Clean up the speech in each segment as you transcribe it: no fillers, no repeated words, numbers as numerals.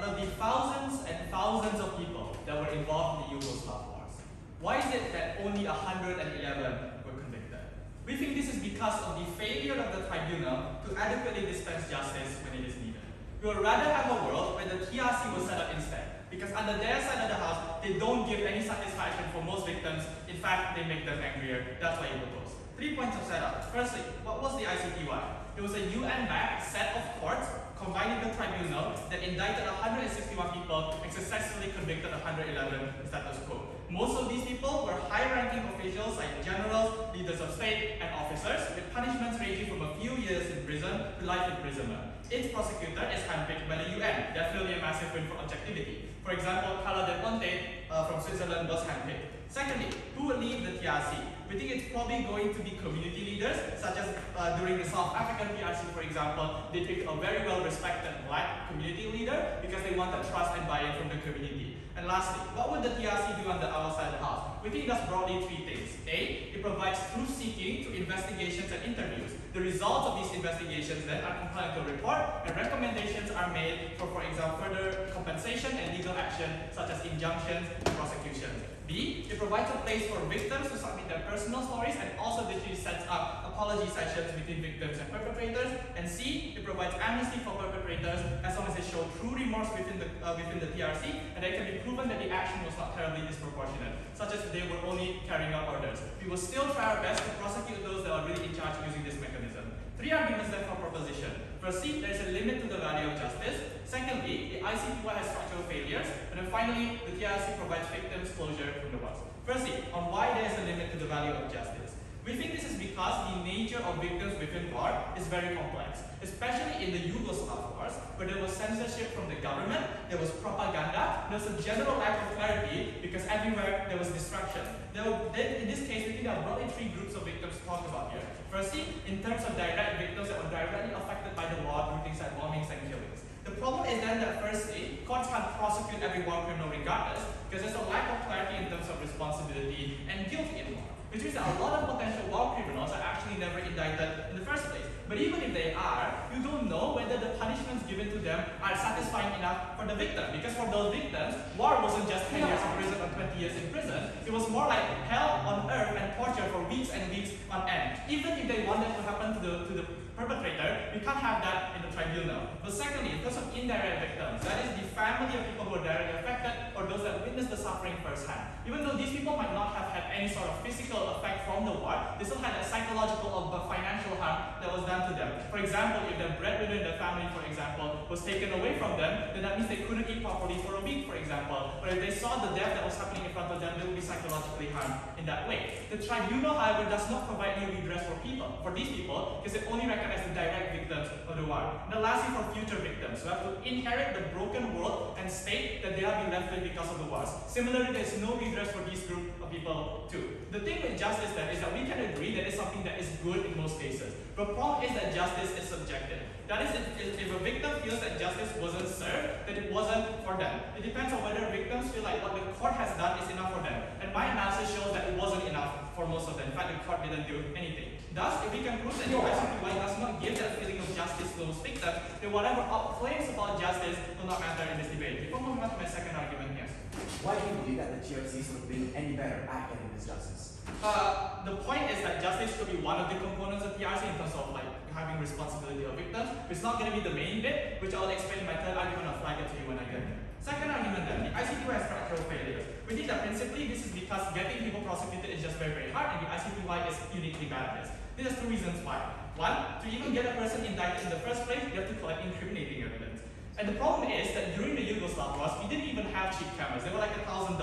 out of the thousands and thousands of people that were involved in the Yugoslav Wars, why is it that only 111 were convicted? We think this is because of the failure of the tribunal to adequately dispense justice when it is needed. We would rather have a world where the TRC was set up instead, because under their side of the house, they don't give any satisfaction for most victims. In fact, they make them angrier. That's why you propose. 3 points of setup. Firstly, what was the ICTY? It was a UN-backed set of courts combined with the tribunal that indicted 161 people and successfully convicted 111 status quo. Most of these people were high-ranking officials like generals, leaders of state, and officers, with punishments ranging from a few years in prison to life imprisonment. Its prosecutor is handpicked by the UN, definitely a massive win for objectivity. For example, Carla Del Ponte from Switzerland was handpicked. Secondly, who will lead the TRC? We think it's probably going to be community leaders, such as during the South African TRC, for example, they picked a very well-respected black community leader because they wanted trust and buy-in from the community. And lastly, what would the TRC do on the other side of the house? We think it does broadly 3 things. A, it provides truth-seeking to investigations and interviews. The results of these investigations then are compiled into a report, and recommendations are made for example, further compensation and legal action, such as injunctions and prosecutions. B, it provides a place for victims to submit their personal stories and also literally sets up apology sessions between victims and perpetrators. And C, it provides amnesty for perpetrators as long as they show true remorse within the TRC and it can be proven that the action was not terribly disproportionate, such as they were only carrying out orders. We will still try our best to prosecute those that are really in charge using this mechanism. 3 arguments then for proposition. Firstly, there is a limit to the value of justice. Secondly, the ICTY has structural failures. And then finally, the TRC provides victims closure from the wars. Firstly, on why there is a limit to the value of justice. We think this is because the nature of victims within war is very complex, especially in the Yugoslav Wars, where there was censorship from the government, there was propaganda, there was a general lack of clarity because everywhere there was destruction. In this case, we think there are broadly 3 groups of victims to talk about here. Firstly, in terms of direct victims that were directly affected by the war through things like bombings and killings. The problem is then that firstly, courts can't prosecute every war criminal regardless, because there's a lack of clarity in terms of responsibility and guilt in war. Which means that a lot of potential war criminals are actually never indicted in the first place. But even if they are, you don't know whether the punishments given to them are satisfying enough for the victim. Because for those victims, war wasn't just 10 years in prison or 20 years in prison. It was more like hell on earth and torture for weeks and weeks on end. Even if they want that to happen to the perpetrator, we can't have that in the tribunal. But secondly, in terms of indirect victims, that is the family of people who are directly affected or those that witnessed the suffering firsthand. Even though these people might not have had any sort of physical effect from the war, they still had a psychological or financial harm that was done to them. For example, if their breadwinner in their family, for example, was taken away from them, then that means they couldn't eat properly for a week, for example. Or if they saw the death that was happening in front of them, they would be psychologically harmed in that way. The tribunal, however, does not provide any redress for these people, because it only recognizes the direct victims of the war. And lastly, for future victims who have to inherit the broken world and state that they have been left with because of the wars. Similarly, there is no redress for this group of people too. The thing with justice then is that we can agree that it's something that is good in most cases. The problem is that justice is subjective. That is, if a victim feels that justice wasn't served, then it wasn't for them. It depends on whether victims feel like what the court has done is enough for them. And my analysis shows that it wasn't enough for most of them. In fact, the court didn't do anything. Thus, if we can prove that the ICTY does not give that feeling of justice to those victims, then whatever claims about justice will not matter in this debate. Before moving on to my second argument, yes. Why do you believe that the TRCs would be any better at getting this justice? The point is that justice could be one of the components of TRC in terms of like having responsibility of victims. It's not going to be the main bit, which I'll explain in my third argument. I'll flag it to you when I get there. Second argument then, the ICTY has structural failures. We think that principally this is because getting people prosecuted is just very, very hard, and the ICTY is uniquely bad at this. There's 2 reasons why. One, to even get a person indicted in the first place, you have to collect incriminating evidence. And the problem is that during the Yugoslav Wars, we didn't even have cheap cameras. They were like $1,000.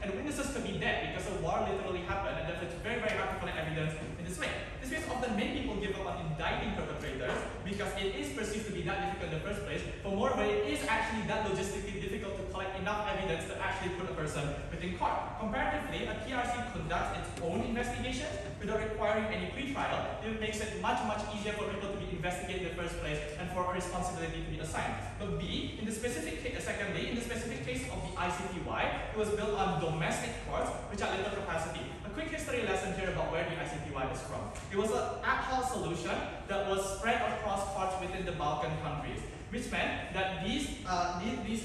And witnesses could be dead because the war literally happened, and therefore it's very, very hard to collect evidence in this way. This means often many people give up on indicting perpetrators because it is perceived to be that difficult in the first place. But moreover, it is actually that logistically difficult to collect enough evidence to actually put a person within court. Comparatively, a TRC conducts its own investigations without requiring any pre-trial. It makes it much, much easier for people to be investigated in the first place and for a responsibility to be assigned. But B, in the specific case, secondly, in the specific case of the ICTY, it was built on domestic courts, which are little capacity. A quick history lesson here about where the ICTY is from. It was an ad hoc solution that was spread across courts within the Balkan countries. which meant that these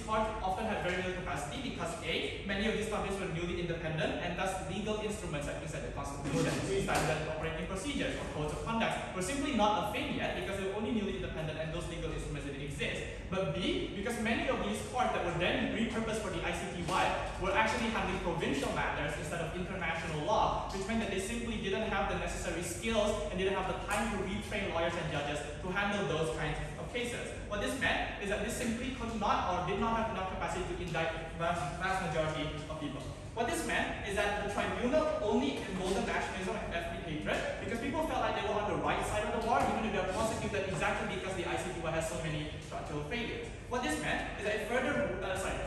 courts often had very little capacity because A, many of these countries were newly independent, and thus legal instruments like inside the constitution, standard operating procedures, or codes of conduct were simply not a thing yet because they were only newly independent and those legal instruments didn't exist. But B, because many of these courts that were then repurposed for the ICTY were actually handling provincial matters instead of international law, which meant that they simply didn't have the necessary skills and didn't have the time to retrain lawyers and judges to handle those kinds of cases. What this meant is that this simply could not or did not have enough capacity to indict vast majority of people. What this meant is that the tribunal only emboldened nationalism and ethnic hatred because people felt like they were on the right side of the war, even if they were prosecuted exactly because the ICTY has so many structural failures. What this meant is that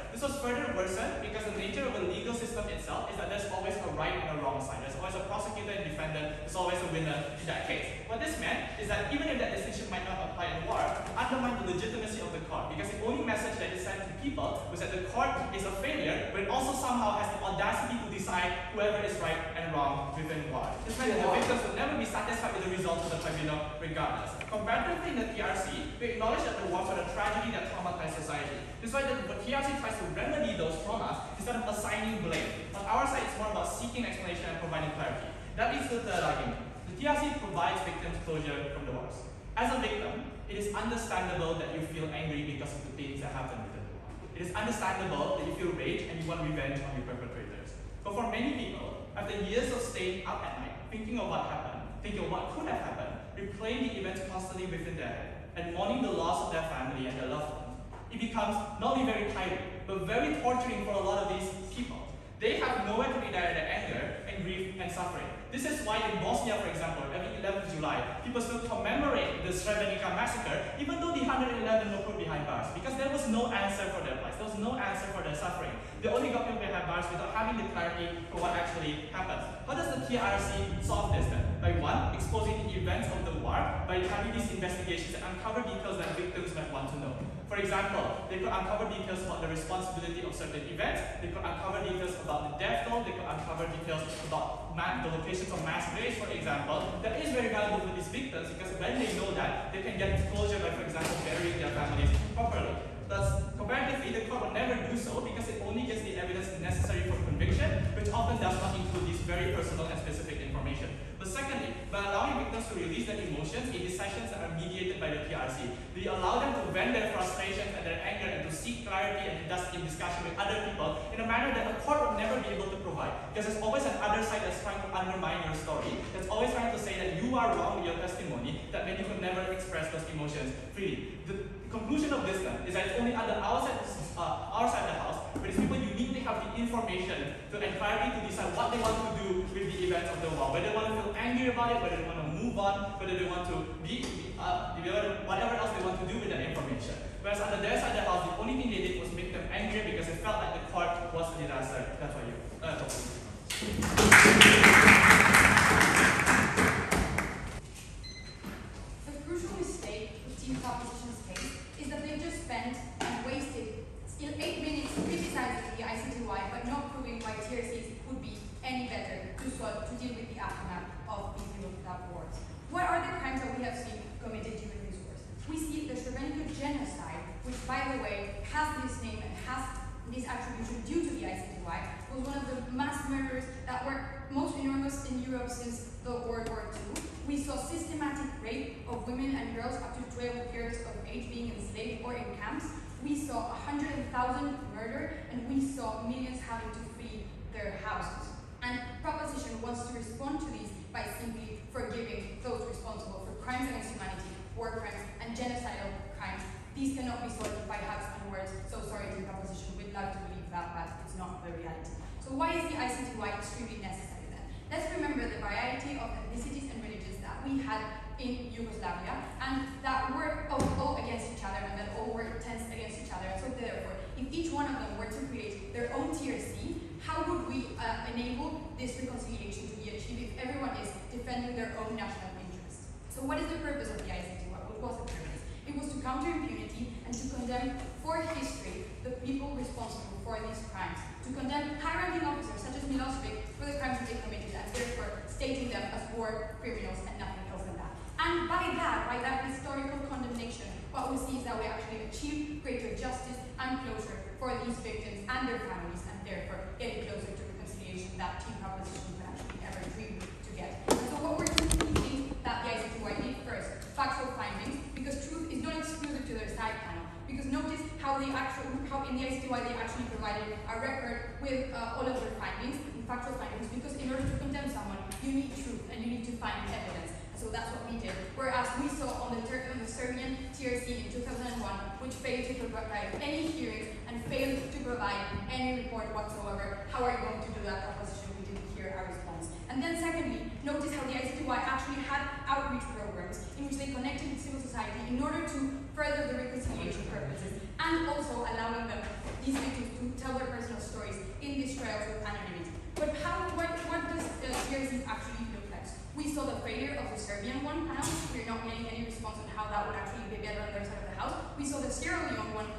this was further worsened because the nature of the legal system itself is that there's always a right and a wrong side. There's always a prosecutor and defendant, there's always a winner in that case. What this meant is that even if that distinction might not apply in war, it undermined the legitimacy of the court because the only message that it sent to people was that the court is a failure, but it also somehow has the audacity to decide whoever is right and wrong within war. This meant that the victims would never be satisfied with the results of the tribunal regardless. Comparatively in the TRC, we acknowledge that the wars were a tragedy that traumatized society. This is why the TRC tries to remedy those traumas instead of assigning blame. On our side, it's more about seeking explanation and providing clarity. That leads to the third argument. The TRC provides victims closure from the wars. As a victim, it is understandable that you feel angry because of the things that happened within the war. It is understandable that you feel rage and you want revenge on your perpetrators. But for many people, after years of staying up at night, thinking of what happened, thinking of what could have happened, replaying the events constantly within their head, and mourning the loss of their family and their loved ones, it becomes not only very tiring, but very torturing for a lot of these people. They have nowhere to redirect their anger and grief and suffering. This is why in Bosnia, for example, every 11th July, people still commemorate the Srebrenica massacre, even though the 111 were put behind bars, because there was no answer for their plight. There was no answer for their suffering. They only got people behind bars without having the clarity for what actually happens. How does the TRC solve this then? By one, exposing the events of the war, by having these investigations that uncover details that victims might want to know. For example, they could uncover details about the responsibility of certain events, they could uncover details about the death toll, they could uncover details about the locations of mass graves, for example. That is very valuable for these victims because when they know that, they can get closure by, for example, burying their families properly. Thus, comparatively, the court will never do so because it only gets the evidence necessary for conviction, which often does not include these very personal and specific information. But secondly, by allowing victims to release their emotions in these sessions that are mediated by the TRC, we allow them to vent their frustrations and their anger and to seek clarity and thus in discussion with other people in a manner that a court would never be able to provide. Because there's always an other side that's trying to undermine your story, that's always trying to say that you are wrong with your testimony, that maybe you could never express those emotions freely. The conclusion of this then is that it's only under our side of the house where these people uniquely have the information and clarity to decide what they want to do with the events of the war, whether they want to feel angry about it, whether they want to move on, whether they want to whatever else they want to do with that information. Whereas under their side of the house, the only thing they did was make them angry because they felt like the court was a disaster. That's why you. The crucial mistake with Team Proposition's case is that they've just spent and wasted still 8 minutes criticizing the ICTY but not proving why TRCs would be any better to deal with the aftermath of the Yugoslav Wars. What are the crimes that we have seen committed during these wars? We see the Srebrenica genocide, which by the way has this name and has this attribution due to the ICTY, was one of the mass murders that were most enormous in Europe since the World War II. We saw systematic rape of women and girls up to 12 years of age being enslaved or in camps. We saw 100,000 murdered, and we saw millions having to flee their houses. And Proposition wants to respond to these by simply forgiving those responsible for crimes against humanity, war crimes, and genocidal crimes. These cannot be sorted by hugs and words. So sorry to Proposition, we'd love to believe that, but it's not the reality. So why is the ICTY extremely necessary then? Let's remember the variety of ethnicities and religions that we had in Yugoslavia, and that were all against each other, and that all were tense against each other. So therefore, if each one of them were to create their own TRC, how would we enable this reconciliation to be achieved if everyone is defending their own national interests? So what is the purpose of the ICTY? What was the purpose? It was to counter impunity and to condemn for history the people responsible for these crimes, to condemn high-ranking officers such as Milosevic for the crimes that they committed, and therefore stating them as war criminals and nothing else than that. And by that historical condemnation what we see is that we actually achieve greater justice and closure for these victims and their families, and therefore getting closer to reconciliation that team proposition could actually ever dream to get. And so what we're doing, we think that the ICTY did first, factual findings, because truth is not exclusive to their side panel. Because notice how in the ICTY they actually provided a record with all of their findings, factual findings, because in order to condemn someone, you need truth and you need to find evidence. So that's what we did. Whereas we saw on the Serbian TRC in 2001, which failed to provide any hearings and failed to provide any report whatsoever. How are you going to do that proposition? We didn't hear a response. And then secondly, notice how the ICTY actually had outreach programs in which they connected with civil society in order to further the reconciliation purposes, and also allowing them, these victims, to tell their personal stories in these trials with anonymity. But what does TRCs actually look like? We saw the failure of the Serbian one panel. We're not getting any response on how that would actually be better on their side of the house. We saw the Sierra Leone one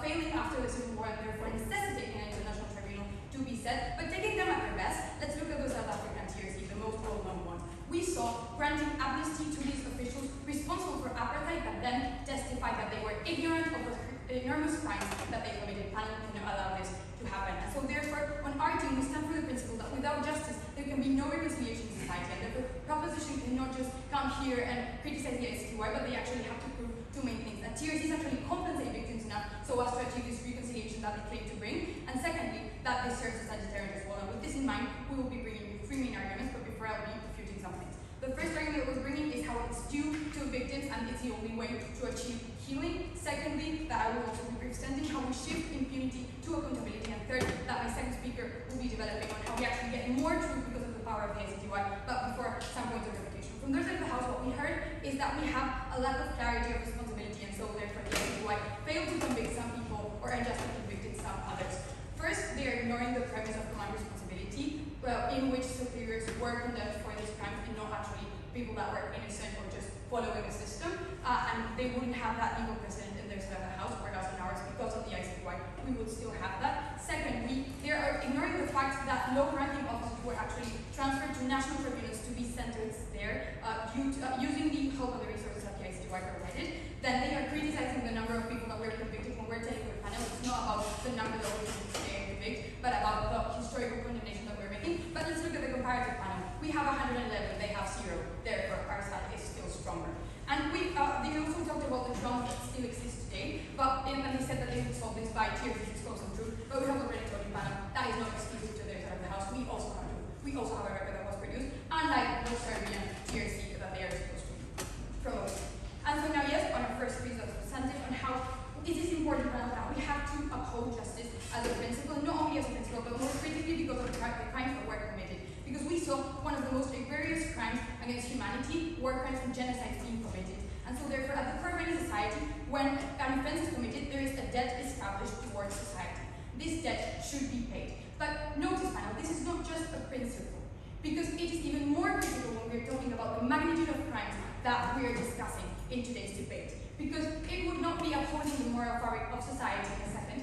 failing after the Civil War and therefore necessitating an international tribunal to be set. But taking them at their best, let's look at the South African TRC, the most well-known one. We saw granting amnesty to these officials responsible for apartheid that then testified that they were ignorant of the enormous crimes that they committed. Panel cannot allow this to happen. And so therefore, on our team, we stand for the principle that without justice, there can be no reconciliation in society. And therefore, proposition cannot just come here and criticize the ICTY, but they actually have to prove two main things. That TRCs actually compensate victims enough so as to achieve this reconciliation that they claim to bring. And secondly, that this serves as a deterrent as well. And with this in mind, we will be bringing you three main arguments, but before I'll be refuting some things. The first argument we're bringing is how it's due to victims and it's the only way to achieve healing. Secondly, that I will also be presenting how we shift impunity to accountability. And third, that my second speaker will be developing on how we actually get more truth because of the power of the ICTY. But before, some points of repetition. From their side of the house, what we heard is that we have a lack of clarity of responsibility, and so therefore the ICTY failed to convict some people or unjustly convicted some others. First, they are ignoring the premise of command responsibility, in which superiors were condemned for these crimes and not actually people that were innocent or just following a system, and they wouldn't have that legal precedent in their side of the house, whereas in ours, because of the ICTY, we would still have that. Secondly, they are ignoring the fact that low-ranking officers were actually transferred to national tribunals to be sentenced there, using the help of the resources that the ICTY provided. Then they are criticizing the number of people that were convicted when we're telling the panel it's not about the number that we convict, but about the historical condemnation that we're making. But let's look at the comparative panel. We have 111, they have 0. Therefore, our side is still stronger. And they also talked about the drums that still exist today, but and they said that they would solve this by TRCs exposed some truth. But we have already told you, panel, that is not exclusive to their side of the house. We also have truth. We also have a record that was produced, unlike the Serbian TRC that they are supposed to promote. And so now, yes, on our first piece of substantive on how it is important that we have to uphold justice as a principle, not only as a principle, but more critically because of the crimes that were committed. Because we saw one of the most egregious crimes against humanity, war crimes and genocides being committed. And so therefore, at the core of any society, when an offense is committed, there is a debt established towards society. This debt should be paid. But notice, panel, this is not just a principle, because it is even more critical when we're talking about the magnitude of crimes that we are discussing in today's debate. Because it would not be upholding the moral fabric of society in a second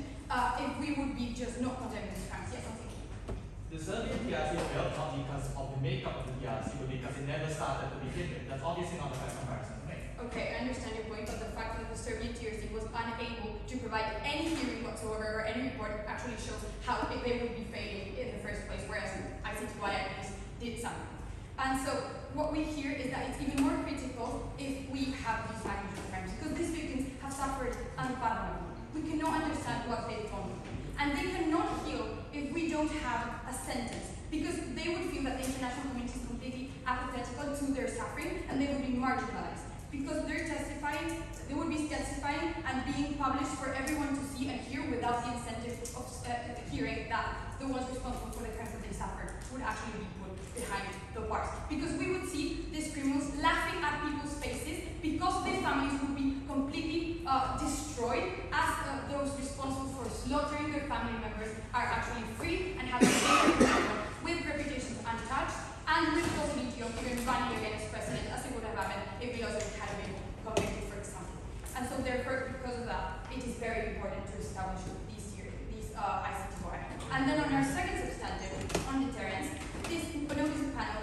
if we would be just not condemning these crimes. Yes, I'm thinking. The Serbian TRC failed not because of the makeup of the TRC, but because it never started to begin with. That's obviously not the right comparison to make. Okay, I understand your point, but the fact that the Serbian TRC was unable to provide any hearing whatsoever or any report actually shows how they would be failing in the first place, whereas ICTY at least did something. And so what we hear is that it's even more critical if we have these magnitude crimes, because these victims have suffered unfathomably. We cannot understand what they've gone through. And they cannot heal if we don't have a sentence, because they would feel that the international community is completely apathetical to their suffering, and they would be marginalized. Because they're testifying, they would be testifying and being published for everyone to see and hear without the incentive of hearing that the ones responsible for the crimes that they suffered would actually be put behind the bars. Because we would see these criminals laughing at people's faces because their families would be completely destroyed, as those responsible for slaughtering their family members are actually free and have with reputations untouched and with possibility of even running again as president, as it would have happened if Milosevic had been convicted, for example. And so therefore, because of that, it is very important to establish these ICTY. And then on our second substantive, on deterrence, this panel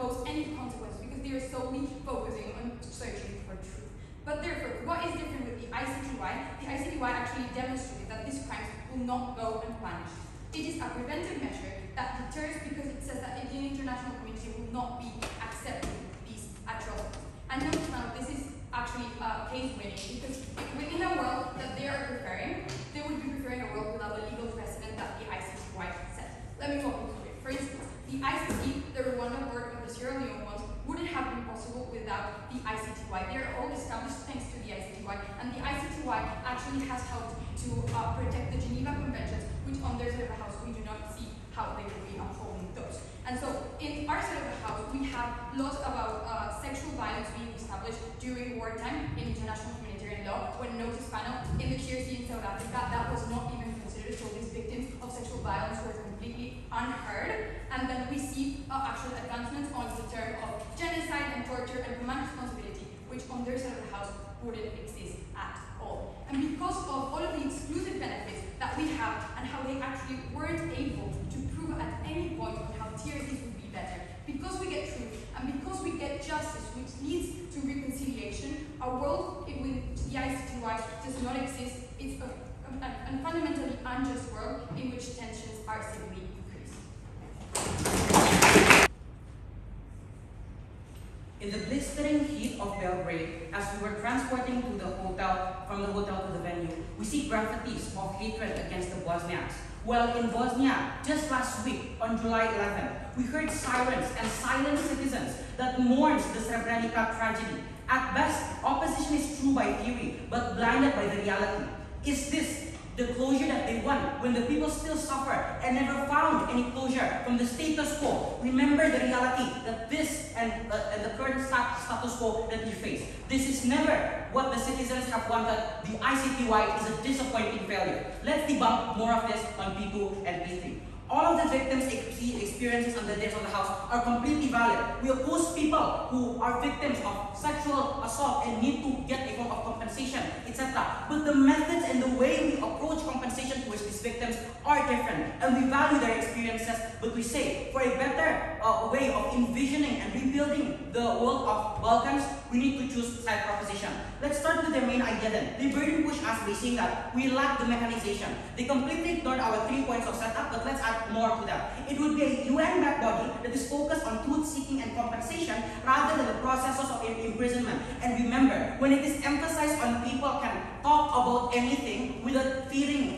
impose any consequences because they are solely focusing on searching for truth. But therefore, what is different with the ICTY? The ICTY actually demonstrated that these crimes will not go unpunished. It is a preventive measure that deters because it says that the international community will not be accepting these atrocities. And notice now, this is actually case winning because within a world that they are preferring, they would be preferring a world without a legal precedent that the ICTY set. Let me walk you through it. For instance, the ICT, the Rwanda board, or the Sierra Leone ones wouldn't have been possible without the ICTY. They are all established thanks to the ICTY, and the ICTY actually has helped to protect the Geneva Conventions, which on their side of the house we do not see how they will be upholding those. And so in our side of the house we have laws about sexual violence being established during wartime in international humanitarian law. When notice panel in the TRC in South Africa, that was not even considered, so these victims of sexual violence were completely unheard. And then we see actual advancements on the term of genocide and torture and command responsibility, which on their side of the house wouldn't exist at all. And because of all of the exclusive benefits that we have and how they actually weren't able to prove at any point on how TRCs would be better, because we get truth and because we get justice, which leads to reconciliation, a world in which the ICTY does not exist. It's a fundamentally unjust world in which tensions are simply increased. In the blistering heat of Belgrade, as we were transporting to the hotel, from the hotel to the venue, we see graffitis of hatred against the Bosniaks. Well, in Bosnia, just last week, on July 11th, we heard sirens and silent citizens that mourns the Srebrenica tragedy. At best, opposition is true by theory, but blinded by the reality. Is this the closure that they want when the people still suffer and never found any closure from the status quo? Remember the reality that this and the current status quo that we face. This is never what the citizens have wanted. The ICTY is a disappointing failure. Let's debunk more of this on P2 and P3. All of the victims' experiences on the days of the house are completely valid. We oppose people who are victims of sexual assault and need to get a form of compensation, etc. But the methods and the way we approach compensation towards these victims are different, and we value their experiences, but we say, for a better way of envisioning and rebuilding the world of Balkans, we need to choose side proposition. Let's start with their main idea then. They burden push us by saying that we lack the mechanization. They completely ignored our 3 points of setup, but let's add more to that. It would be a UN-backed body that is focused on truth-seeking and compensation rather than the processes of imprisonment. And remember, when it is emphasized on people can talk about anything without feeling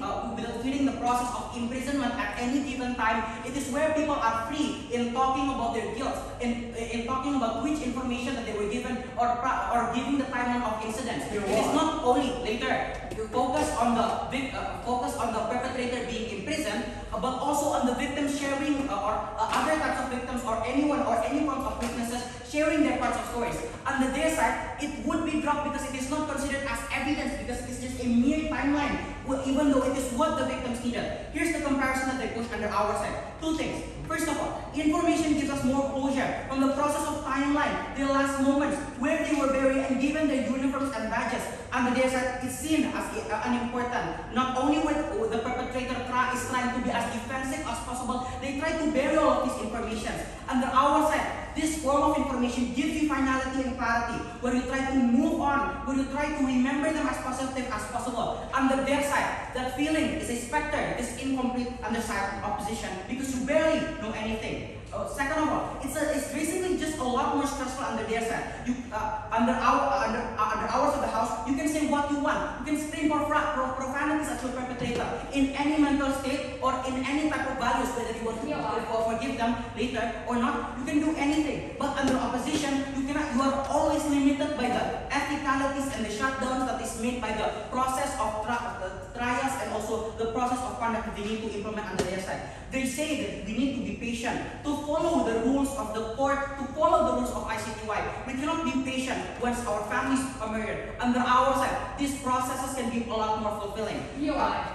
the process of imprisonment at any given time, it is where people are free in talking about their guilt, in talking about which information that they were given or giving the timeline of incidents. It is not only later you focus on the perpetrator being imprisoned, but also on the victims sharing or other types of victims or anyone or any forms of witnesses sharing their parts of stories. On their side, it would be dropped because it is not considered as evidence because it is just a mere timeline, even though it is what the victims needed. Here's the comparison that they put under our side. 2 things. First of all, information gives us more closure from the process of timeline, the last moments, where they were buried and given their uniforms and badges. Under their side, it's seen as unimportant. Not only when the perpetrator is trying to be as defensive as possible, they try to bury all of these information. Under our side, this form of information gives you finality and clarity, where you try to move on, where you try to remember them as positive as possible. Under their side, that feeling is a specter, it is incomplete under side opposition because you barely know anything. Second of all, it's basically just a lot more stressful under their side. Under hours of the house, you can say what you want. You can scream profanities at your perpetrator in any mental state or in any type of values, whether you want to forgive them later or not. You can do anything. But under opposition, you are always limited by the ethicalities and the shutdowns that is made by the process of trials and also the process of conduct that they need to implement under their side. They say that we need to be patient, to follow the rules of the court, to follow the rules of ICTY. We cannot be patient once our families are murdered. Under our side, these processes can be a lot more fulfilling.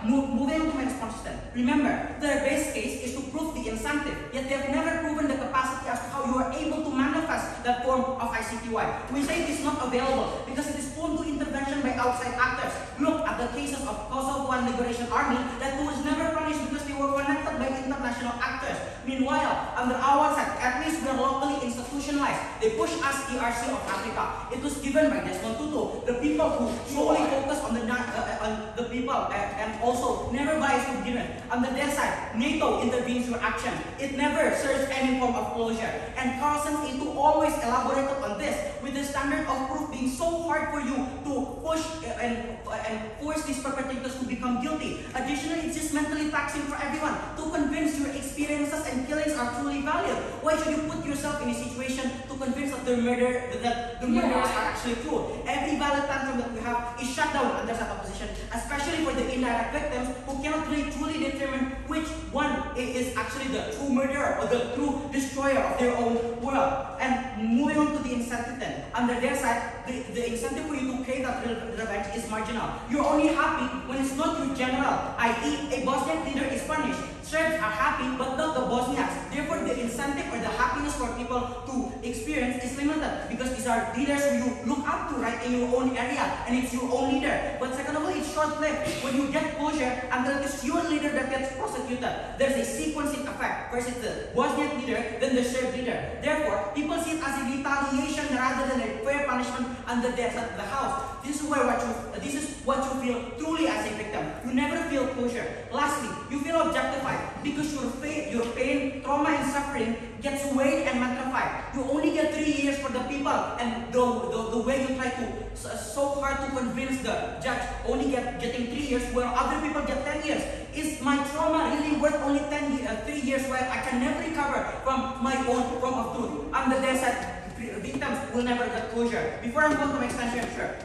Moving on to my responses then. Remember, their base case is to prove the incentive, yet they have never proven the capacity as to how you are able to manifest that form of ICTY. We say it is not available because it is prone to intervention by outside actors. Look at the cases of Kosovo and Liberation Army that was never punished because they were connected by international actors. Meanwhile, under our side, at least we are locally institutionalized. They push us TRC of Africa. It was given by Desmond Tutu, the people who solely focus on the people and also never bias to begin with. Under their side, NATO intervenes your action. It never serves any form of closure. And Carlson's A2 always elaborated on this, with the standard of proof being so hard for you to push and force these perpetrators to become guilty. Additionally, it's just mentally taxing for everyone to convince your experiences and killings are truly valid. Why should you put yourself in a situation to convince that the murders are actually true? Every valid tantrum that we have is shut down under such a position, especially for the indirect victims who cannot really truly determine which one is actually the true murderer or the true destroyer of their own world. And moving on to the incentive then, under their side, the incentive for you to create that revenge is marginal. You're only happy when it's not your general, i.e. a Bosnian leader is punished. Serbs are happy, but not the Bosniaks. Therefore, the incentive or the happiness for people to experience is limited because these are leaders who you look up to, right, in your own area, and it's your own leader. But second of all, it's short-lived. When you get closure, until it is your leader that gets prosecuted, there's a sequencing effect. First it's the Bosniak leader, then the Serb leader. Therefore, people see it as a retaliation rather than a fair punishment under the house. This is what you feel truly as a victim. You never feel closure. Lastly, you feel objectified because your pain, trauma, and suffering gets weighed and magnified. You only get 3 years for the people, and the way you try to so hard to convince the judge only getting 3 years, while other people get 10 years. Is my trauma really worth only 3 years where I can never recover from my own form of truth? Under their side, victims will never get closure. Before I go to my extension, sure.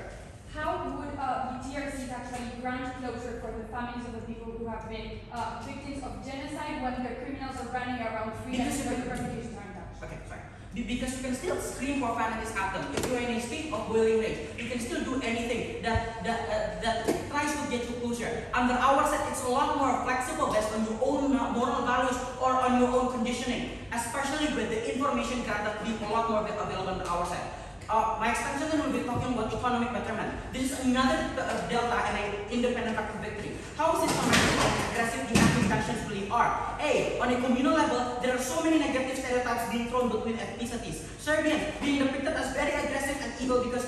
How would the TRCs actually grant closure for the families of the people who have been victims of genocide when the criminals are running around free and the reputation are untouched? Okay, sorry. Because you can still scream for families after. If you're in a state of boiling rage, you can still do anything that tries to get you closure. Under our side, it's a lot more flexible based on your own moral values or on your own conditioning, especially with the information granted being a lot more available on our side. My extension will be talking about economic betterment. This is another delta and an independent factor victory. How systematic and aggressive the tensions really are. A, on a communal level, there are so many negative stereotypes being thrown between ethnicities. Serbians being depicted as very aggressive and evil because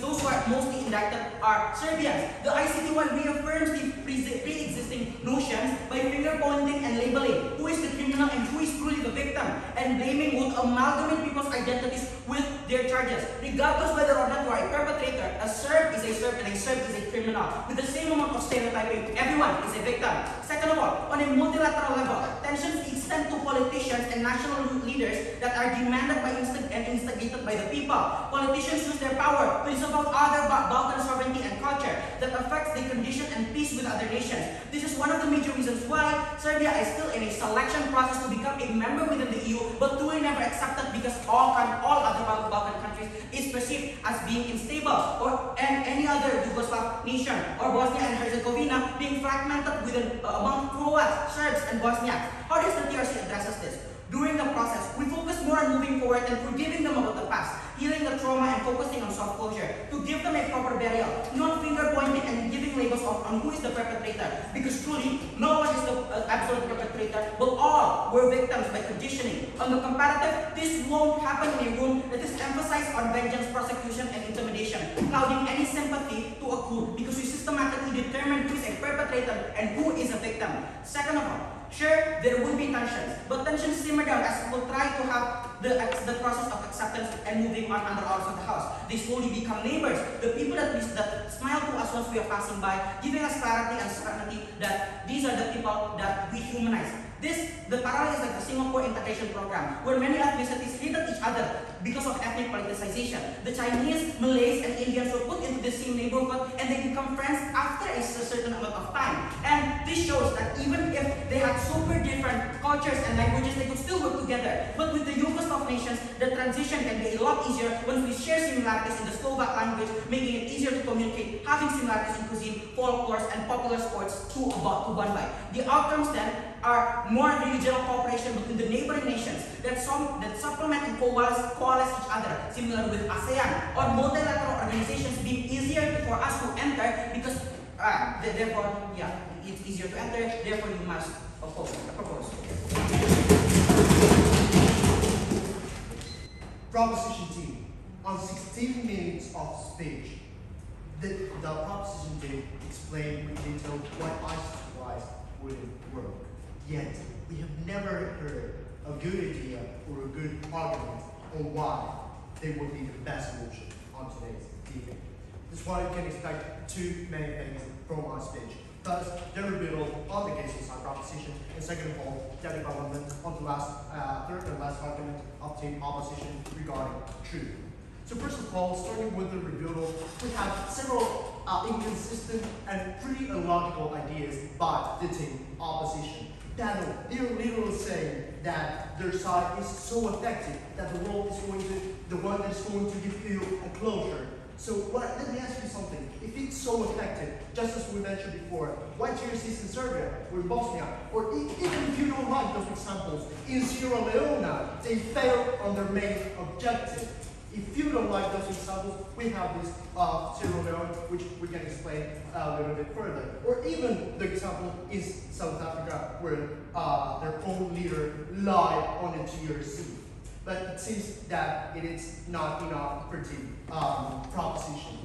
those who are mostly indicted are Serbians. The ICTY reaffirms the pre-existing notions by finger pointing and labeling who is the criminal and who is truly the victim, and blaming would amalgamate people's identities with their charges. Regardless whether or not you are a perpetrator, a Serb is a Serb and a Serb is a criminal. With the same amount of stereotyping, everyone is a victim. Second of all, on a multilateral level, tensions extend to politicians and national leaders that are demanded by and instigated by the people. Politicians use their power to disavow other Balkan sovereignty and culture that affects the condition and peace with other nations. This is one of the major reasons why Serbia is still in a selection process to become a member within the EU, but truly never accepted because all other Balkan countries is perceived as being unstable, and any other Yugoslav nation or Bosnia and Herzegovina being fragmented within among Croats, Serbs, and Bosniaks. How does the TRC addresses this? During the process, we focus more on moving forward and forgiving them about the past, healing the trauma and focusing on soft closure, to give them a proper burial, not finger pointing and giving labels on who is the perpetrator, because truly, no one is the absolute perpetrator, but all were victims by conditioning. On the comparative, this won't happen in a room that is emphasized on vengeance, prosecution, and intimidation, clouding any sympathy to a coup, because we systematically determine who is a perpetrator and who is a victim. Second of all, sure, there will be tensions, but tensions simmer down as people try to have the process of acceptance and moving on under ours of the house. They slowly become neighbors, the people that smile to us once we are passing by, giving us clarity and certainty that these are the people that we humanize. The parallel is like the Singapore integration program, where many ethnicities hated each other because of ethnic politicization. The Chinese, Malays, and Indians were put into the same neighborhood, and they become friends after a certain amount of time. And this shows that even if they had super different cultures and languages, they could still work together. But with the Yugoslav nations, the transition can be a lot easier when we share similarities in the Slovak language, making it easier to communicate, having similarities in cuisine, folklore, and popular sports to one by. The outcomes then are more regional cooperation between the neighboring nations that supplement and coalesce each other, similar with ASEAN, or multilateral organizations being easier for us to enter because it's easier to enter, therefore you must propose. Proposition T. On 16 minutes of speech, the proposition T explained in detail why ICTY wouldn't work. Yet, we have never heard a good idea or a good argument on why they would be the best solution on today's debate. That's why you can expect too many things from my speech. First, the rebuttal on the cases side proposition, and second of all, the development on the third and last argument of the opposition regarding truth. So first of all, starting with the rebuttal, we have several inconsistent and pretty illogical ideas by the team opposition. That they're literally saying that their side is so effective that the world is going to, the one that's going to give you a closure. So let me ask you something. If it's so effective, just as we mentioned before, why TRCs in Serbia or in Bosnia, or even if you don't like those examples, in Sierra Leone, they failed on their main objective. If you don't like those examples, we have this Sierra Leone, which we can explain a little bit further. Or even the example is South Africa, where their own leader lied on the TRC. But it seems that it is not enough pretty proposition.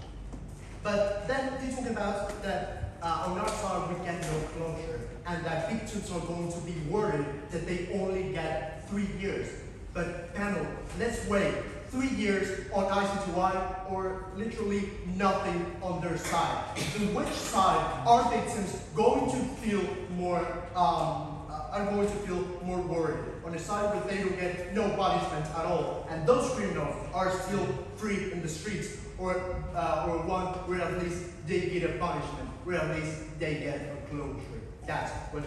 But then they talk about that on our side we get no closure, and that victims are going to be worried that they only get 3 years. But panel, let's wait. 3 years on ICTY, or literally nothing on their side. On which side are victims going to feel more worried? On the side where they don't get no punishment at all, and those criminals are still free in the streets, or one where at least they get a punishment, where at least they get a closure. That's what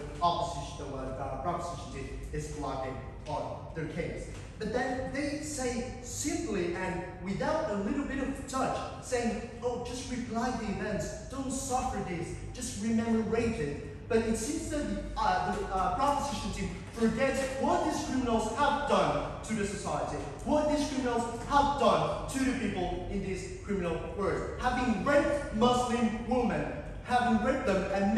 proposition is blocking on their case. But then they say simply and without a little bit of touch, saying, oh, just reply the events, don't suffer this, just commemorate it. But it seems that the proposition team forgets what these criminals have done to the society, what these criminals have done to the people in these criminal wars. Having raped Muslim women, having raped them and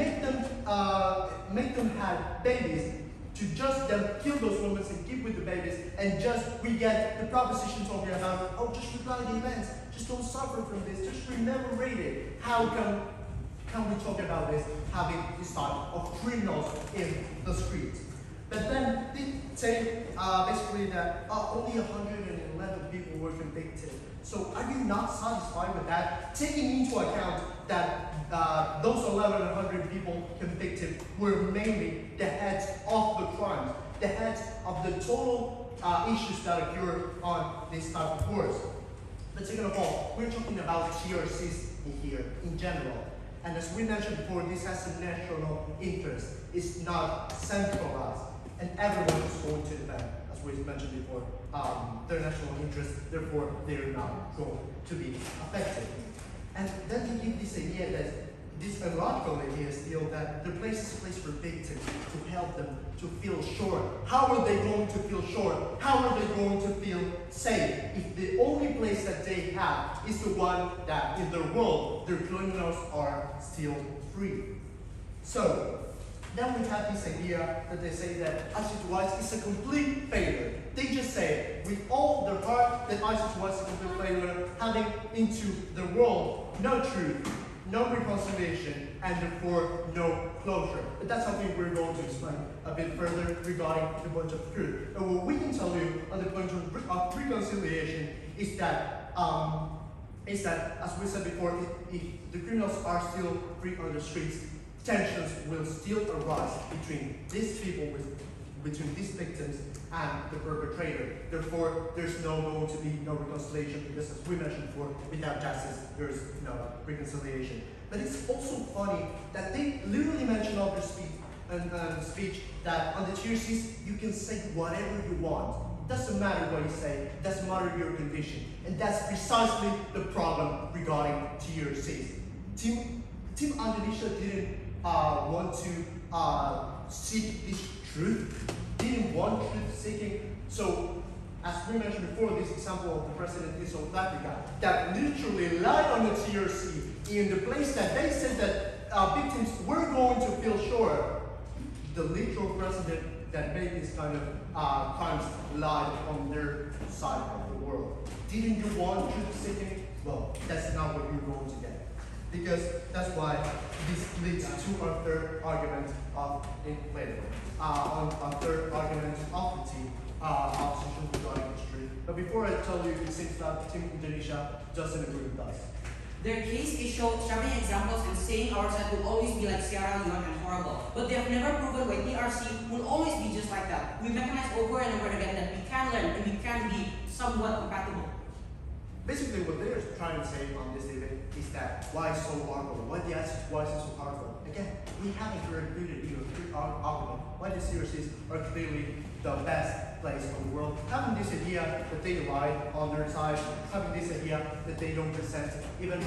make them have babies, to just them kill those women and keep with the babies, and just we get the proposition talking about, oh, just reply the events, just don't suffer from this, just commemorate it. How can we talk about this, having this type of criminals in the streets? But then they say basically that only 111 people were convicted. So are you not satisfied with that? Taking into account that those 1,100 people convicted were mainly the heads of the crimes, the heads of the total issues that occur on this type of wars. But second of all, we're talking about TRCs in here in general. And as we mentioned before, this has a national interest. It's not centralized. And everyone is going to defend, as we mentioned before, their national interest, therefore they're not going to be affected. And then they give this idea that this illogical idea still that the place is a place for victims to help them to feel sure. How are they going to feel sure? How are they going to feel safe if the only place that they have is the one that in their world their criminals are still free? So then we have this idea that they say that ICTY is a complete failure. They just say with all their heart that ICTY is a complete failure, having into the world no truth, no reconciliation, and therefore no closure. But that's something we're going to explain a bit further regarding the point of truth. And what we can tell you on the point of reconciliation is that, as we said before, if the criminals are still free on the streets, tensions will still arise between these people, between these victims and the perpetrator. Therefore, there's going to be no reconciliation because, as we mentioned before, without justice, there's no reconciliation. But it's also funny that they literally mention on their speech that on the TRCs, you can say whatever you want. It doesn't matter what you say, it doesn't matter your condition. And that's precisely the problem regarding TRCs. Team Indonesia didn't want to seek this truth, didn't want truth seeking. So, as we mentioned before, this example of the president in South Africa that literally lied on the TRC in the place that they said that victims were going to feel sure the literal precedent that made these kind of crimes lied on their side of the world. Didn't you want truth-seeking? Well, that's not what you're going to get. Because that's why this leads to our third argument of our third argument of the team opposition regarding history. But before I tell you, it seems that Team Indonesia doesn't agree with us. Their case is showing examples and saying our side will always be like Sierra Leone and horrible. But they have never proven why TRC will always be just like that. We recognize over and over again that we can learn and we can be somewhat compatible. Basically, what they're trying to say on this debate is that why so horrible? Why the ICTY is so powerful? Again, we haven't refuted good argument why the TRCs are clearly the best place in the world. Having this idea that they lie on their side, having this idea that they don't present, even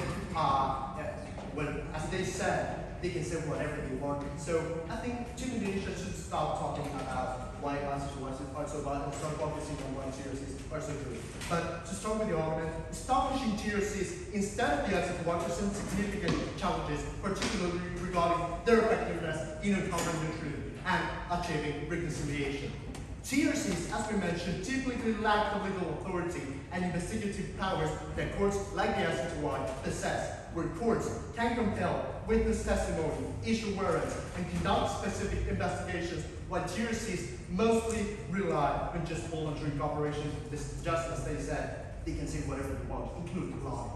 when, as they said, they can say whatever they want. So I think Team Indonesia should stop talking about why ICTY are so bad and start focusing on why TRCs are so good. But to start with the argument, establishing TRCs instead of the ICTY presents significant challenges, particularly regarding their effectiveness in uncovering the truth and achieving reconciliation. TRCs, as we mentioned, typically lack the legal authority and investigative powers that courts like the ICTY possess, where courts can compel witness testimony, issue warrants, and conduct specific investigations, while TRCs mostly rely on just voluntary cooperation. Just as they said, they can say whatever they want, including lying.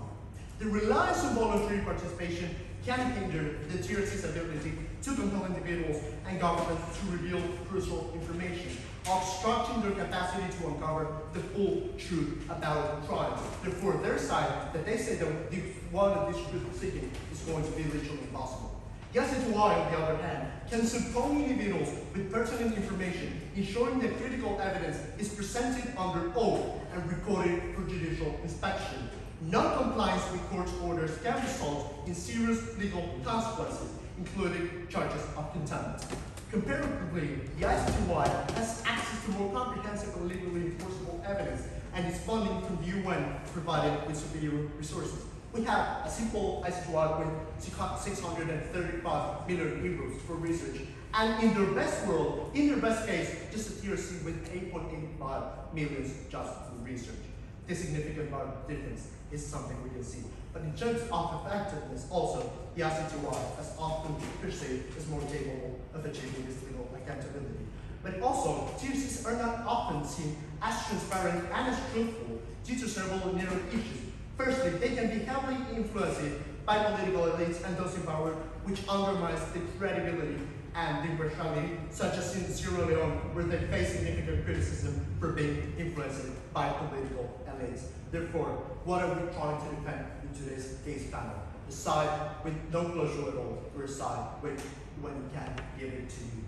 The reliance on voluntary participation can hinder the TRC's ability to compel individuals and governments to reveal crucial information, obstructing their capacity to uncover the full truth about crimes. Therefore, their side, that they say that the one of this truth-seeking is going to be literally impossible. The ICTY, on the other hand, can support individuals with pertinent information, ensuring that critical evidence is presented under oath and recorded for judicial inspection. Non-compliance with court orders can result in serious legal consequences, including charges of contempt. Comparatively, the ICTY has access to more comprehensive and legally enforceable evidence, and its funding from the UN provided with superior resources. We have a simple ICTY with 635 million euros for research, and in their best case, just a TRC with 8.85 million just for research. This significant difference is something we can see. But in terms of effectiveness, also, the ICTY is often perceived as more capable of achieving this legal accountability. But also, TRCs are not often seen as transparent and as truthful due to several narrow issues. Firstly, they can be heavily influenced by political elites and those in power, which undermines the credibility and the impartiality, such as in Sierra Leone, where they face significant criticism for being influenced by political elites. Therefore, what are we trying to defend in today's case panel? The side with no closure at all, or a side with when we can give it to you.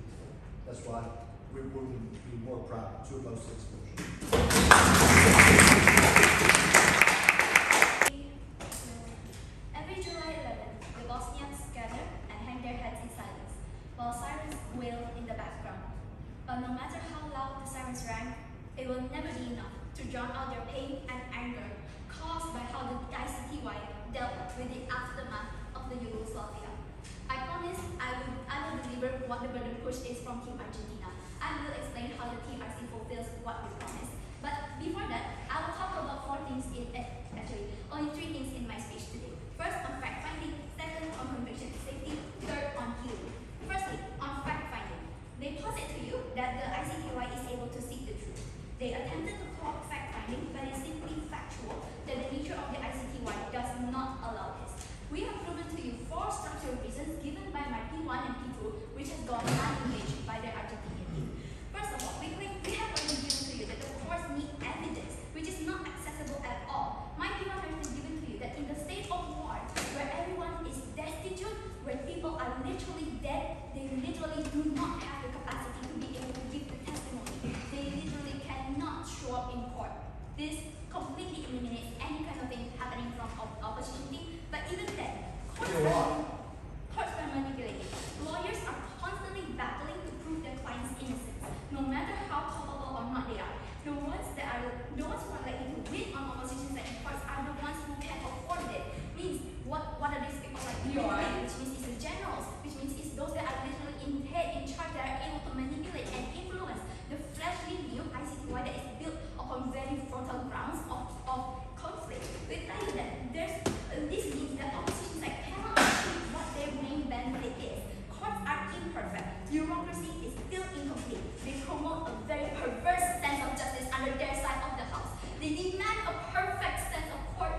That's why we wouldn't be more proud to oppose this motion. Every July 11th, the Bosnians gather and hang their heads in silence, while sirens wail in the background. But no matter how loud the sirens rang, it will never be enough to drown out their pain and anger caused by how the ICTY dealt with the aftermath of the Yugoslavia. I promise I will deliver what the burden push is from Team Argentina, and will explain how the TRC fulfills what we promised. But before that, I will talk about only three things in my speech today. First, on fact-finding, second, on conviction safety, third, on healing. Firstly, on fact-finding. They posit to you that the ICTY is able to seek the truth. They attempted to call fact-finding, but it's simply factual that the nature of the ICTY does not allow this. We have proven to you 4 structural reasons given by my P1 and P2, which has gone unengaged by the Argentinian team. First of all, we have already given to you that the courts need evidence. We They demand a perfect sense of court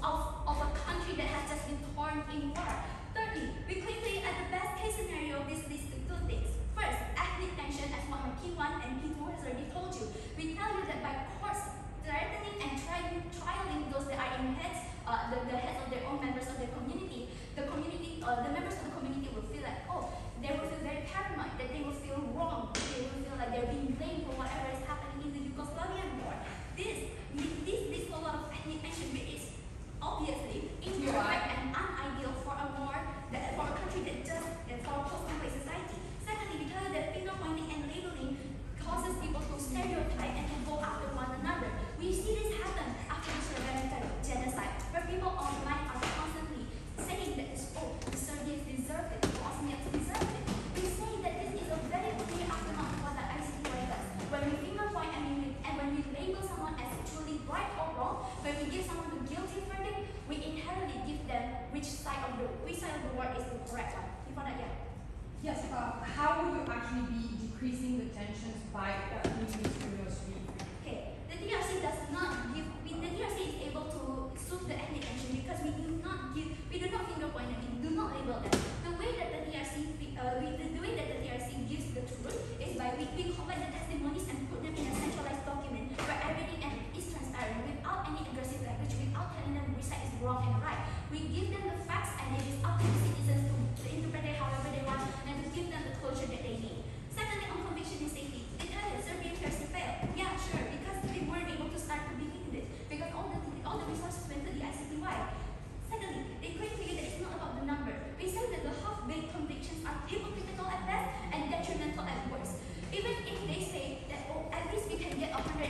of a country that has just been torn in war. Thirdly, we quickly, at the best case scenario, this leads to two things. First, ethnic tension, as what my P1 and P2 has already told you. We tell you that by courts threatening and trialing those that are in heads, the heads of their own members of their community, the members of the community will feel like, oh, they will feel very paranoid, that they will feel wrong, they will feel like they're being blamed for whatever is happening in the Yugoslavian war. This leads to a lot of ethnic tension, which is obviously imperfect and unideal for a war, for a country that just, for a post-conflict society. Secondly, we tell you that finger pointing and labeling causes people to stereotype and to go after one another. We see this happen after the Srebrenica genocide, where people online are constantly saying that the Serbians deserve it, the Bosniaks deserve it. We say that this is a very clear aftermath of what the ICTY does. When we finger point and when we label someone as truly right or wrong, when we give someone the guilty verdict, we inherently give them which side of the war is the correct one. You found out, yeah? Yes, how will you actually be decreasing the tensions by doing this criminal stream? Okay, the TRC does not give, the TRC is able to soothe the ethnic tension because we do not finger point them, we do not label them. The way that the TRC gives the truth is by we collect the testimonies and put them in a centralized document where everything is transparent without any aggressive language, without telling them which side is wrong and right. We give them the facts and it is up to the citizens to interpret it however they want and to give them the closure that they need. Secondly, on conviction and safety, they tell you Serbian TRC failed. Yeah, sure, because we weren't able to start to begin this because all the resources went to the ICTY. Secondly, they claim to you that it's not about the number. We say that the half-baked convictions are hypocritical at best and detrimental at worst. Even if they say that, oh, at least we can get 111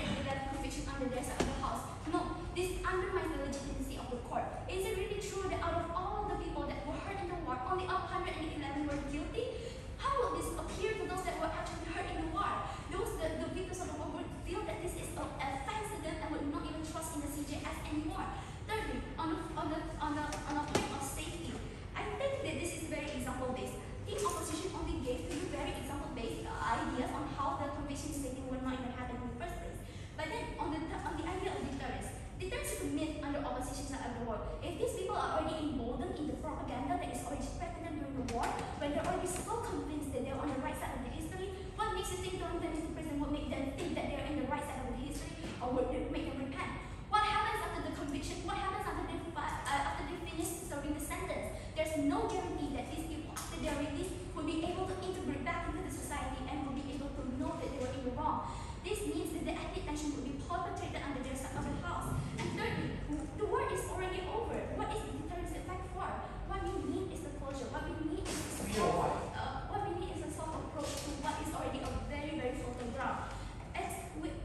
convictions under their side of the house. No, this undermines the legitimacy of the court. Is it really true that out of all the people that were hurt in the war, only 111 were guilty? How will this appear to those that were actually hurt in the war? The victims of the war would feel that this is an offense to them and would not even trust in the CJS anymore. Thirdly, on a point of safety, I think that this is very example-based. The opposition only gave to you very example-based ideas on how the conviction safety would not even happen in the first place. But then, on the idea of deterrence is a myth under opposition side of the war. If these people are already emboldened in the propaganda that is already spread to them during the war, when they're already so convinced that they're on the right side of the history, what makes you think throwing them into prison would make them think that they're in the right side of the history, or would make them repent? What happens after the conviction? What happens after they finish serving the sentence? There's no guarantee that these people, after they're released, will be able to integrate back into the society and will be able to know that they were in the wrong. This means that the ethnic tension will be perpetrated under their side of the house. And thirdly, the war is already over. What is the deterrence effect for? What we need is the closure. What we need is a soft approach to what is already a very, very fertile ground.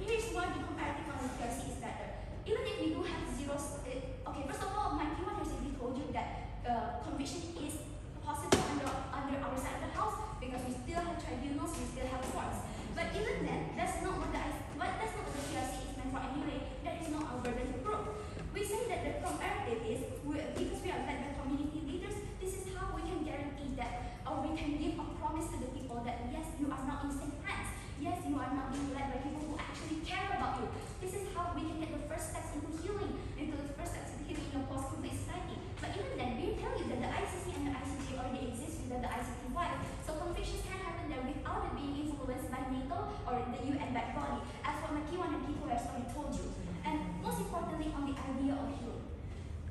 Here's why the comparative on the TRC is better. Even if we do have zeros, okay, first of all, my P1 has already told you that conviction is possible under our side of the house because we still have tribunals, we still have courts. But even then, that's not what the TRC is meant for anyway. That is not our burden to prove. We say that the comparative is, because we are led by community leaders, this is how we can guarantee that, or we can give a promise to the people that yes, you are not in safe hands. Yes, you are not being led by people who actually care about you. This is how we can get the first steps into healing, in a post-conflict society. But even then, we tell you that the ICC and the ICTY already exist within the ICTY. So convictions can happen there without it being influenced by NATO or the UN-backed body, as what my P1 and P2 has already told you. And most importantly, on the idea of healing.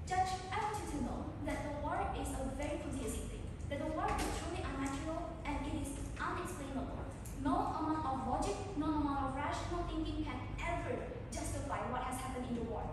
Judge, I want you to know that the war is a very confusing thing. That the war is truly unnatural and it is unexplainable. No amount of logic, no amount of rational thinking can ever justify what has happened in the war.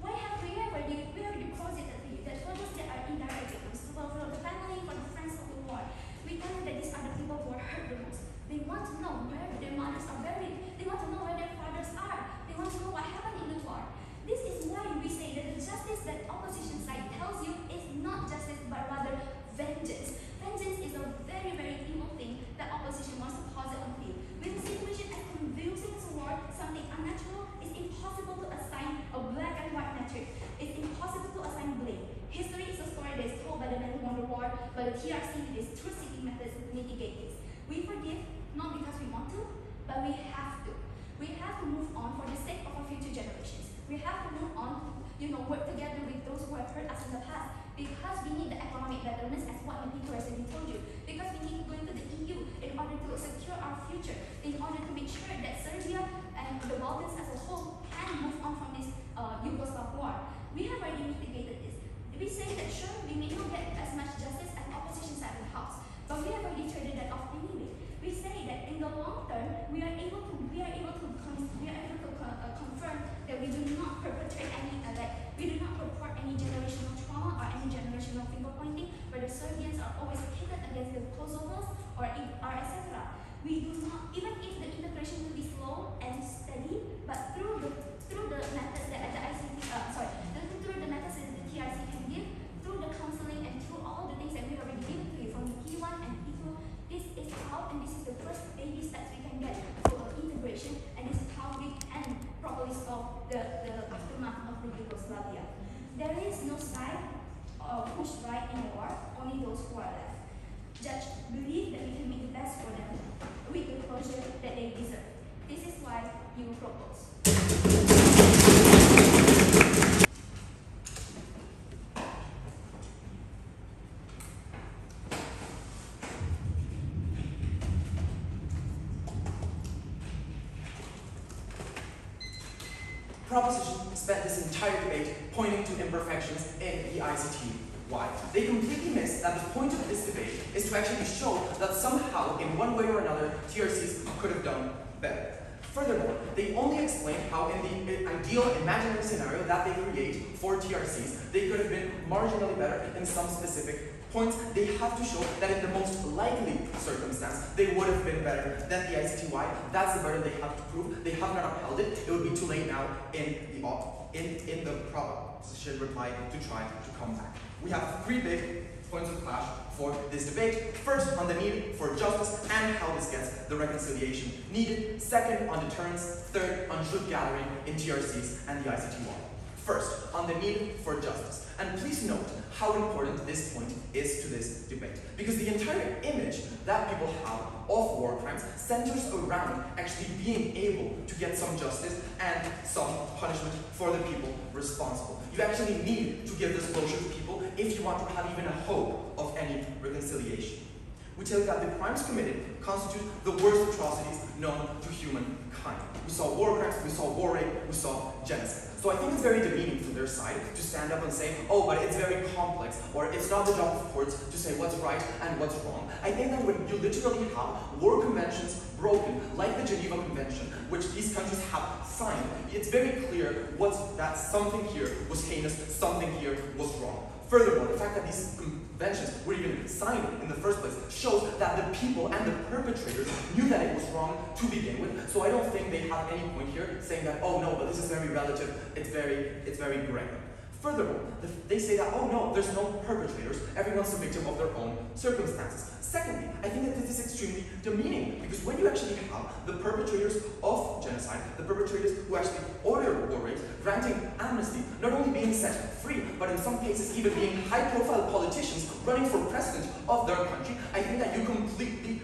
Why have we already posited to you that for those that are indirect victims, for the family, for the friends of the war, we tell you that these are the people who are hurt the most. They want to know where their mothers are buried. They want to know where their fathers are. They want to know what happened in the war. This is why we say that the justice that opposition side tells you is not justice but rather vengeance. Vengeance is a very, very evil thing that opposition wants to posit on you. With a situation as confusing as war, something unnatural, it's impossible to assign a black and white metric. It's impossible to assign blame. History is a story that is told by the men who won the war, but the TRC with its truth-seeking methods mitigate this. We forgive not because we want to, but we have to. We have to move on for the sake of our future generations. We have to move on, work together with those who have hurt us in the past, because we need the economic betterment, as what many people already told you, because we need to go into the EU in order to secure our future, in order to make sure that Serbia and the Balkans as a whole can move on from this Yugoslav war. We have already mitigated this. We say that sure, we may not get as much justice as opposition side of the house, but we have already traded that off anyway. We say that in the long term, we are able to confirm that we do not perpetrate any we do not report any generational trauma or any generational finger pointing, where the Serbians are always pitted against the Kosovos or etc. We do not, even if the integration will be slow and steady, but through the methods that the through the methods that the TRC can give, through the counseling and through all the things that we have already given to you from the P1 and P2, this is how, and this is the first baby steps we can get for integration, and this is how we can properly solve the aftermath of the Yugoslavia. There is no side pushed right in the war, only those who are left. Judge believe that we can make the best for them with the closure that they deserve. This is why you propose. Proposition spent this entire debate pointing to imperfections in the ICTY. They completely missed that the point of this debate is to actually show that somehow, in one way or another, TRCs could have done better. Furthermore, they only explain how in the ideal imaginary scenario that they create for TRCs, they could have been marginally better in some specific points. They have to show that in the most likely circumstance, they would have been better than the ICTY. That's the burden they have to prove. They have not upheld it. It would be too late now in the proposition reply to try to come back. We have three big points of clash for this debate. First, on the need for justice and how this gets the reconciliation needed. Second, on deterrence. Third, on truth gathering in TRCs and the ICTY. First, on the need for justice. And please note how important this point is to this debate. Because the entire image that people have of war crimes centers around actually being able to get some justice and some punishment for the people responsible. You actually need to give this closure to people if you want to have even a hope of any reconciliation. We tell you that the crimes committed constitute the worst atrocities known to humankind. We saw war crimes, we saw war rape, we saw genocide. So I think it's very demeaning from their side to stand up and say, oh, but it's very complex, or it's not the job of courts to say what's right and what's wrong. I think that when you literally have war conventions broken, like the Geneva Convention, which these countries have signed, it's very clear that something here was heinous, something here was wrong. Furthermore, the fact that these conventions were even signed in the first place shows that the people and the perpetrators knew that it was wrong to begin with. So I don't think they have any point here saying that, oh no, but this is very relative, it's very gray. Furthermore, they say that, oh no, there's no perpetrators, everyone's a victim of their own circumstances. Secondly, I think that this is extremely demeaning, because when you actually have the perpetrators of genocide, the perpetrators who actually ordered war rapes, granting amnesty, not only being set free, but in some cases even being high-profile politicians running for president of their country, I think that you completely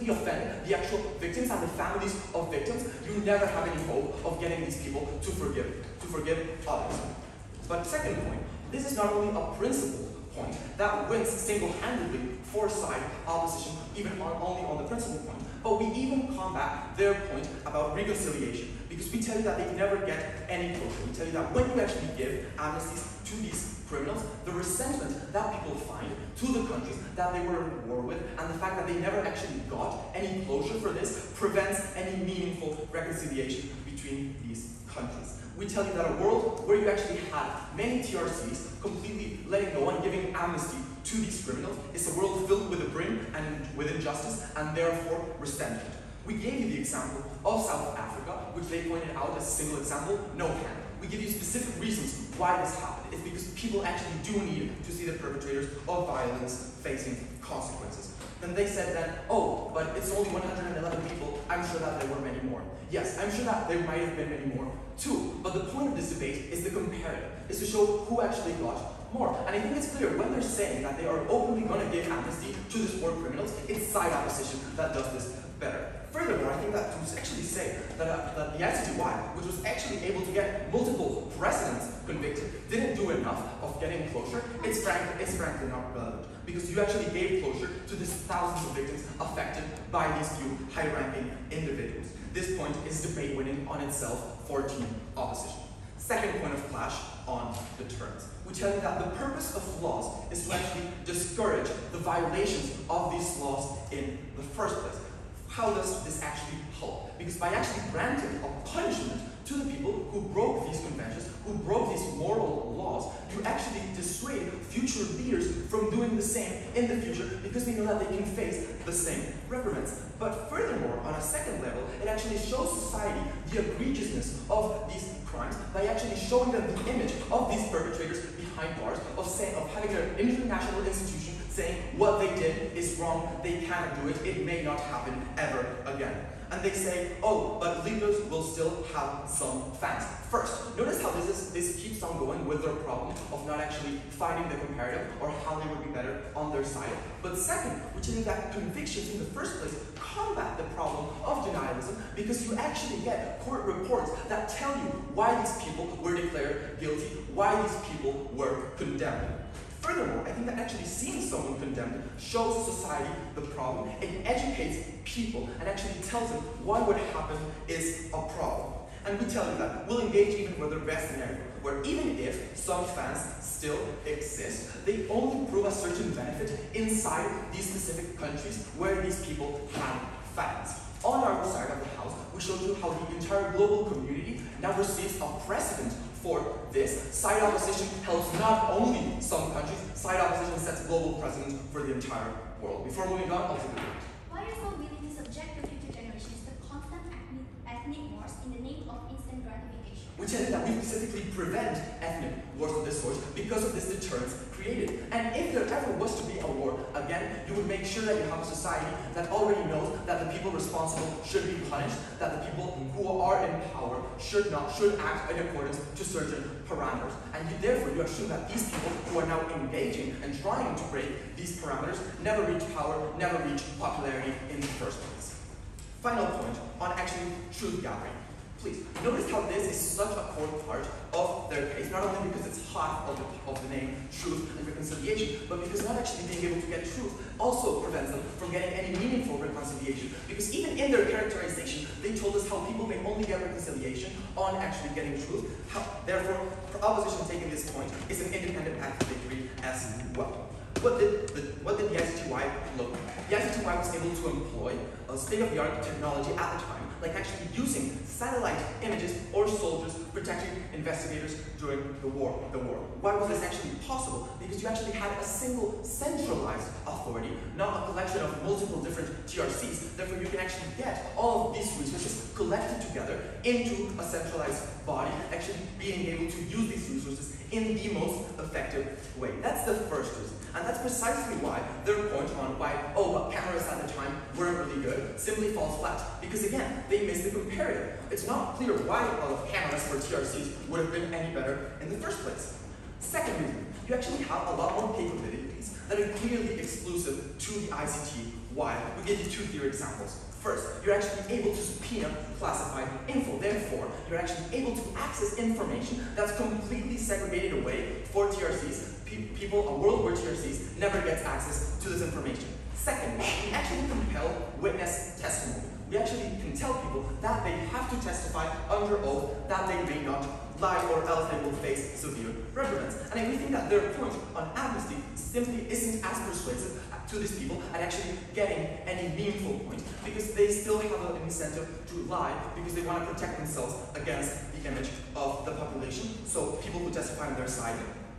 offend the actual victims and the families of victims. You never have any hope of getting these people to forgive others. But second point, this is not only a principled point that wins single-handedly for side opposition, even only on the principle point, but we even combat their point about reconciliation, because we tell you that they never get any closure. We tell you that when you actually give amnesties to these criminals, the resentment that people find to the countries that they were in war with, and the fact that they never actually got any closure for this, prevents any meaningful reconciliation between these countries. We tell you that a world where you actually had many TRCs completely letting go and giving amnesty to these criminals is a world filled with the brim and with injustice and therefore resentment. We gave you the example of South Africa, which they pointed out as a single example, no can. We give you specific reasons why this happened. It's because people actually do need to see the perpetrators of violence facing consequences. Then they said that, oh, but it's only 111 people, I'm sure that there were many more. Yes, I'm sure that there might have been many more too, but the point of this debate is the comparative, is to show who actually got more. And I think it's clear when they're saying that they are openly going to give amnesty to these war criminals, it's side opposition that does this better. Further, Furthermore, I think that to actually say that the ICTY, which was actually able to get multiple presidents convicted, didn't do enough of getting closure, it's frankly not relevant. Because you actually gave closure to these thousands of victims affected by these few high-ranking individuals. This point is debate winning on itself for team opposition. Second point of clash on deterrence. We tell you that the purpose of laws is to actually discourage the violations of these laws in the first place. How does this actually help? Because by actually granting a punishment to the people who broke these conventions, who broke these moral laws, you actually dissuade future leaders from doing the same in the future because they know that they can face the same reprimands. But furthermore, on a second level, it actually shows society the egregiousness of these crimes by actually showing them the image of these perpetrators behind bars, of having an international institution saying what they did is wrong, they cannot do it, it may not happen ever again. And they say, oh, but leaders will still have some fans. First, notice how this keeps on going with their problem of not actually finding the comparative or how they would be better on their side. But second, which is that convictions in the first place combat the problem of denialism because you actually get court reports that tell you why these people were declared guilty, why these people were condemned. Furthermore, I think that actually seeing someone condemned shows society the problem, it educates people, and actually tells them why what happened is a problem. And we tell you that we'll engage even with the best scenario, where even if some fans still exist, they only prove a certain benefit inside these specific countries where these people have fans. On our side of the house, we showed you how the entire global community now receives a precedent for this. Side opposition helps not only some countries, side opposition sets global precedent for the entire world. Before moving on, I'll take a break. Why are you so willing to subject the future generations to constant ethnic wars in the name of instant gratification? We tell you that we specifically prevent ethnic wars of this sort because of this deterrence created. And if there ever was to be a war, again, you would make sure that you have a society that already knows that the people responsible should be punished, that the people who are in power should act in accordance to certain parameters. And therefore, you assume that these people who are now engaging and trying to break these parameters never reach power, never reach popularity in the first place. Final point on actually truth gathering. Please, notice how this is such a core part of their case, not only because it's half of the name truth and reconciliation, but because not actually being able to get truth also prevents them from getting any meaningful reconciliation. Because even in their characterization, they told us how people may only get reconciliation on actually getting truth. Therefore, opposition taking this point is an independent act of victory as well. What did the ICTY look like? The ICTY was able to employ a state-of-the-art technology at the time, like actually using satellite images or soldiers protecting investigators during the war. Why was this actually possible? Because you actually had a single centralized authority, not a collection of multiple different TRCs. Therefore, you can actually get all of these resources collected together into a centralized body, actually being able to use these resources in the most effective way. That's the first reason. And that's precisely why their point on why, but cameras at the time weren't really good, simply falls flat. Because again, they missed the comparative. It's not clear why cameras for TRCs would have been any better in the first place. Second reason, you actually have a lot more capabilities that are clearly exclusive to the ICTY. We give you two clear examples. First, you're actually able to subpoena classified info. Therefore, you're actually able to access information that's completely segregated away for TRCs. A world where TRCs never gets access to this information. Second, we actually compel witness testimony. We actually can tell people that they have to testify under oath, that they may not lie, or else they will face severe reprimands. And we think that their point on amnesty simply isn't as persuasive to these people at actually getting any meaningful point, because they still have an incentive to lie, because they want to protect themselves against the image of the population. So people who testify on their side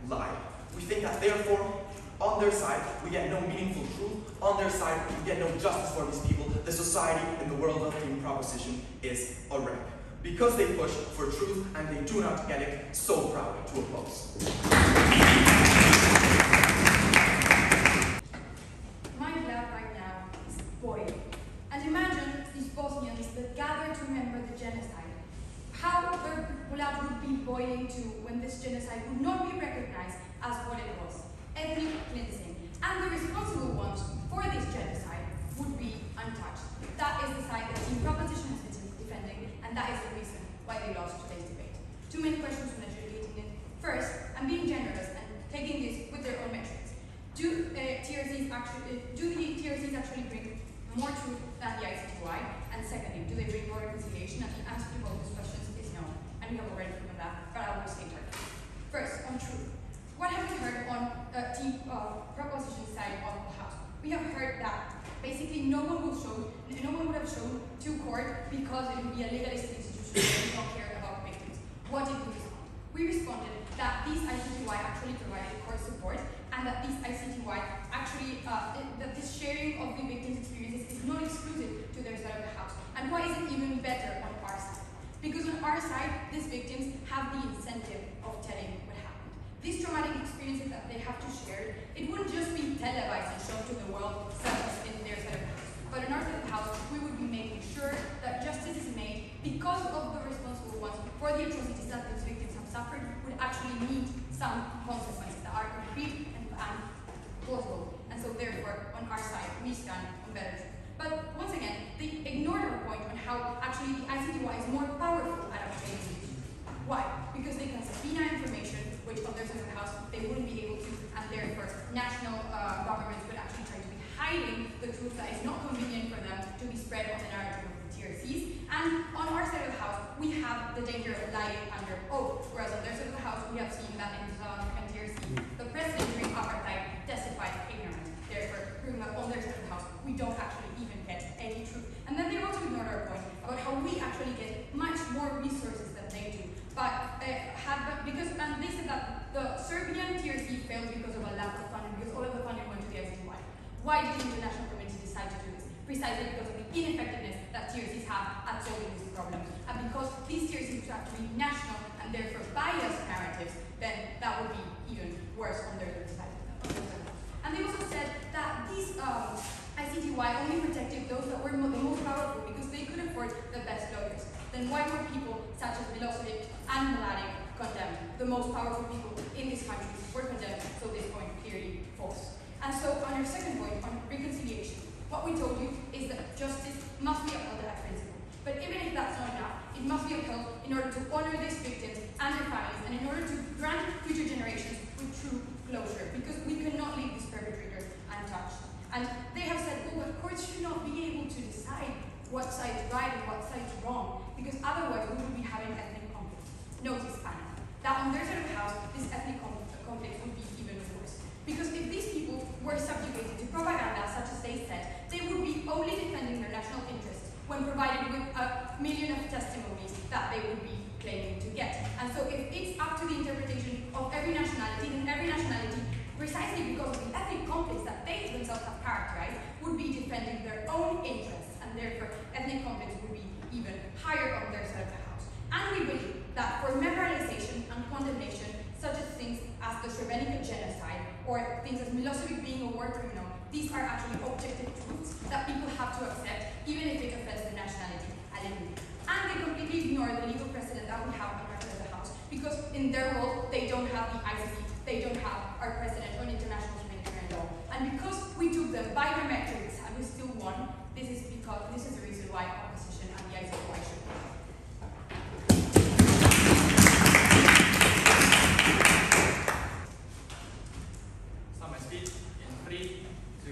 lie. We think that therefore, on their side, we get no meaningful truth. On their side, we get no justice for these people. The society in the world of team proposition is a wreck. Because they push for truth and they do not get it, so proud to oppose. My blood right now is boiling. And imagine these Bosnians that gathered to remember the genocide. How their blood would be boiling too when this genocide would not be recognized as what it was, ethnic cleansing. And the responsible ones for this genocide would be untouched. That is the side that Team Too many questions when adjudicating it. First, I'm being generous and taking this with their own metrics. Do the TRCs actually bring more truth than the ICTY? And secondly, do they bring more reconciliation? And the answer to both these questions is no. And we have already proven that, but I will state it. First, on truth. What have we heard on the proposition side of the House? We have heard that basically no one would have shown to court because it would be a legalistic institution that did not care about victims. What did we respond? We responded that these ICTY actually provided court support and that these ICTY actually, that this sharing of the victims' experiences is not exclusive to their side of the House. And why is it even better on our side? Because on our side, these victims have the incentive of telling what happened. These traumatic experiences that they have to share, it wouldn't just be televised and shown to the world such as in their side of the House. But in our side of the House, we would be making sure that justice is made because of the responsible ones for the atrocities that these victims have suffered would actually need some consequences that are concrete and plausible. And so therefore, on our side, we stand on better truth. But once again, they ignored our point on how actually the ICTY is more powerful at obtaining news. Why? Because they can subpoena information, which on their side of the House, they wouldn't be able to, and therefore national governments would actually try to be hiding the truth that is not convenient for them to be spread on the narrative of the TRCs. And on our side of the House, we have the danger of lying under oath, whereas on their side of the House, we have seen that in the South African TRC, the president during apartheid testified ignorant. Therefore, proving that on their side of the House, we don't actually even get any truth. And then they also ignored our point about how we actually get much more resources than they do. But and they said that the Serbian TRC failed because of a lack of funding, because all of the funding went to the ICTY. Why did the international community decide to do this? Precisely because of the ineffectiveness that TRCs have at solving these problems. And because these TRCs have to be national and therefore biased narratives, then that would be even worse on their side. And they also said that these ICTY only protected those that were the most powerful because they could afford the best lawyers. Then why were people such as Milosevic and Mladic condemned? The most powerful people in this country were condemned, so this point clearly false. And so on your second point, on reconciliation, what we told you is that justice must be upheld as principle. But even if that's not enough, it must be upheld in order to honor these victims and their families, and in order to grant future generations with true closure, because we cannot leave these perpetrators untouched. And they have said, oh, but courts should not be able to decide what side is right and what side is wrong, because otherwise we would be having ethnic conflicts. Notice, panel, that on their side of the House, this ethnic conflict would be even worse. Because if these people were subjugated to propaganda, such as they said, they would be only defending their national interests when provided with a million of testimonies that they would be claiming to get. And so if it's up to the interpretation of every nationality, then every nationality, precisely because of the ethnic conflicts that they themselves have characterized, would be defending their own interests, and therefore ethnic conflicts would be even higher on their side of the House. And we believe that for memorialization and condemnation, such as things as the Srebrenica genocide, or things as Milosevic being a war criminal, these are actually objective truths that people have to accept, even if it offends their nationality a little bit. And they completely ignore the legal precedent that we have on our side of the House, because in their role, they don't have the ICC, they don't have our precedent on international humanitarian law. And because we took them by their metrics and we still won, this is the reason why opposition and the ICTY should win. Start my speech in 3, 2,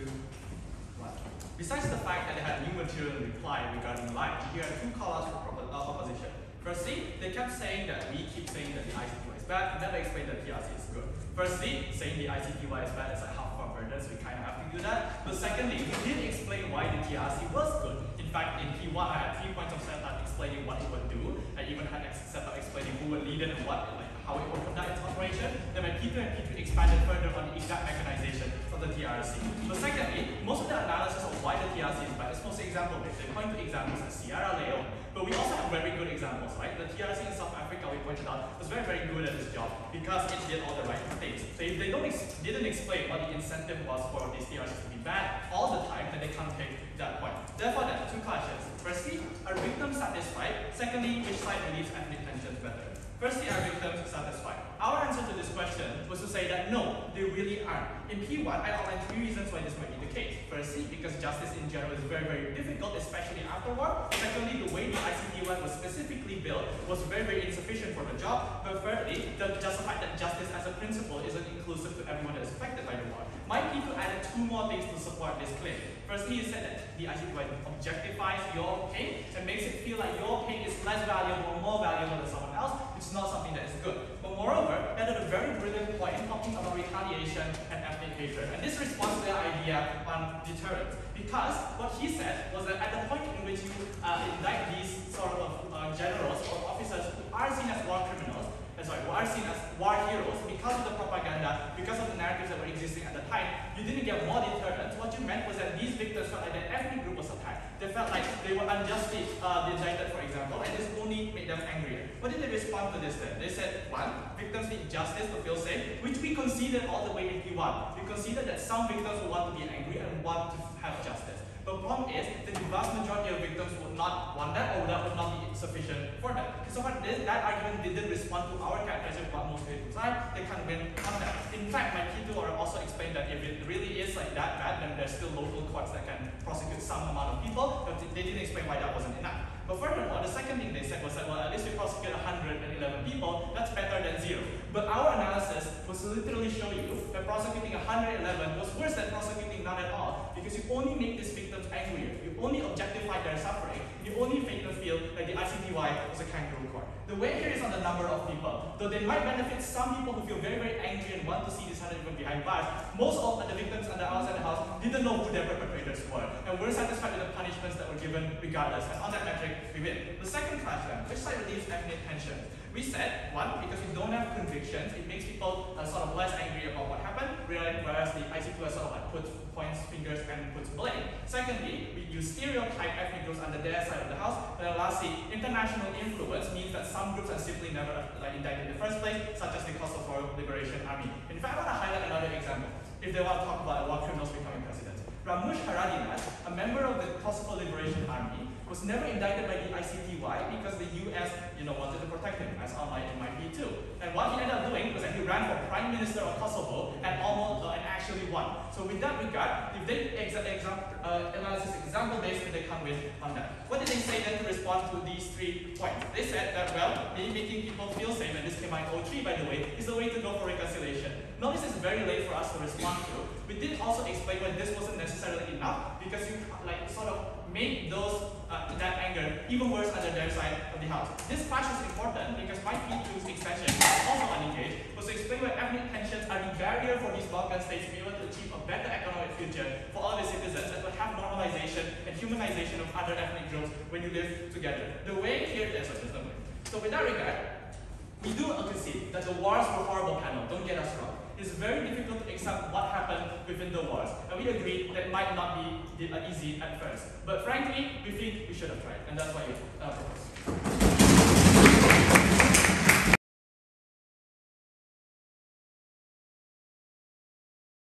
1. Besides the fact that they had new material in reply regarding life, here are two call-outs for opposition. Firstly, they kept saying that we keep saying that the ICTY is bad, and never explained that TRC is good. Firstly, saying the ICTY is bad is like half of our burden, so we kind of have to do that. But secondly, we did explain why the TRC was good. In fact, in P1, I had 3 points of setup explaining what it would do. I even had setup explaining who would lead it and what, like how it would conduct its operation. Then my P2 and P3 expanded further on the exact mechanization of the TRC. But secondly, most of the analysis of why the TRC is bad is mostly example-based. They point to examples like Sierra Leone. But we also have very good examples, right? The TRC in South Africa, we pointed out, was very, very good at its job because it did all the right things. So if they didn't explain what the incentive was for these TRCs to be bad all the time, then they can't take that point. Therefore, there are two questions. Firstly, are victims satisfied? Secondly, which side relieves ethnic tensions better? Firstly, are victims satisfied? Our answer to this question was was to say that no, they really aren't. In P1, I outlined 3 reasons why this might be the case. Firstly, because justice in general is very, very difficult, especially after war. Secondly, the way the ICTY was specifically built was very, very insufficient for the job. But thirdly, the fact that justice as a principle isn't inclusive to everyone that is affected by the war. My P2 added 2 more things to support this claim. Firstly, he said that the ICTY objectifies your pain and makes it feel like your pain is less valuable or more valuable than someone else, which is not something that is good. But moreover, that is a very brilliant point talking about retaliation and ethnic hatred. And this responds to the idea on deterrence. Because what he said was that at the point in which you indict these sort of generals or officers who are seen as war criminals, who are seen as war heroes, because of the propaganda, because of the narratives that were existing at the time, you didn't get more deterrence. What you meant was that these victims felt like their ethnic group was attacked. They felt like they were unjustly indicted, for example, and this only made them angrier. What did they respond to this then? They said, 1, victims need justice to feel safe, which we conceded all the way in P1. We conceded that some victims would want to be angry and want to have justice. The problem is that the vast majority of victims would not want that, or that would not be sufficient for them. So far, that argument didn't respond to our characterization of what most victims are. They can't win on that. In fact, my P2 also explained that if it really is like that bad, then there's still local courts that can prosecute some amount of people, but they didn't explain why that wasn't enough. But furthermore, the second thing they said was that, well, at least we prosecute 111 people, that's better than 0. But our analysis was to literally show you that prosecuting 111 was worse than prosecuting none at all, because you only make these victims angrier, you only objectify their suffering, you only make them feel like the ICTY was a kangaroo court. The weight here is on the number of people. Though they might benefit some people who feel very, very angry and want to see this 100 people behind bars, most of the victims outside the house didn't know who their perpetrators were, and were satisfied with the punishments that were given regardless, and on that metric, we win. The second clash then, which side relieves ethnic tension? We said, 1, because we don't have convictions, it makes people sort of less angry about what happened, whereas the ICTY sort of like points fingers and puts blame. Secondly, we use stereotype ethnic groups under their side of the house. And then lastly, international influence means that some groups are simply never indicted in the first place, such as the Kosovo Liberation Army. In fact, I want to highlight another example, if they want to talk about war criminals becoming president. Ramush Haradinat, a member of the Kosovo Liberation Army, was never indicted by the ICTY because the US, wanted to protect him, as outlined in my P2. And what he ended up doing was that he ran for Prime Minister of Kosovo and actually won. So with that regard, if they analysis example-based, they come with on that. What did they say then to respond to these 3 points? They said that, well, maybe making people feel safe, and this came out in 03, by the way, is the way to go for reconciliation. Now this is very late for us to respond to. We did also explain why this wasn't necessarily enough, because you sort of made those that anger even worse under their side of the house. This clash is important because my P2's extension, also unengaged, was to explain why ethnic tensions are the barrier for these Balkan states to be able to achieve a better economic future for all their citizens, and to have normalization and humanization of other ethnic groups when you live together. The way here is so with that regard, we do concede that the wars were horrible, panel, don't get us wrong. It's very difficult to accept what happened within the wars, and we agree that it might not be easy at first. But frankly, we think we should have tried, and that's why we